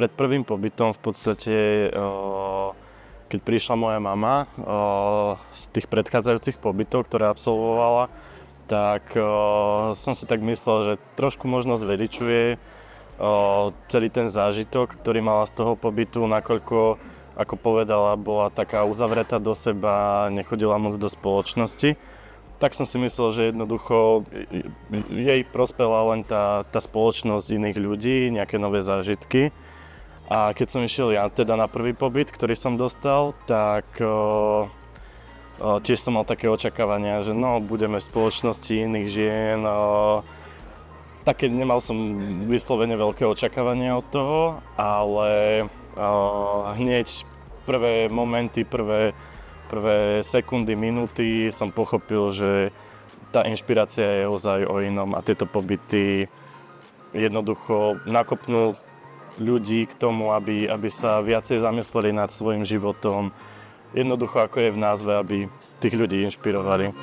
pred prvým pobytom v podstate, keď prišla moja mama z tých predchádzajúcich pobytov, ktoré absolvovala, tak som si tak myslel, že trošku možno zveličuje celý ten zážitok, ktorý mala z toho pobytu, nakoľko, ako povedala, bola taká uzavretá do seba, nechodila moc do spoločnosti. Tak som si myslel, že jednoducho jej prospela len tá spoločnosť iných ľudí, nejaké nové zážitky. A keď som išiel ja teda na prvý pobyt, ktorý som dostal, tak tiež som mal také očakávania, že budeme v spoločnosti iných žien. Také nemal som vyslovene veľké očakávania od toho, ale hneď prvé momenty, prvé sekundy, minúty som pochopil, že tá inšpirácia je ozaj o inom a tieto pobyty jednoducho nakopnú ľudí k tomu, aby sa viacej zamysleli nad svojim životom. Jednoducho, ako je v názve, aby tých ľudí inšpirovali.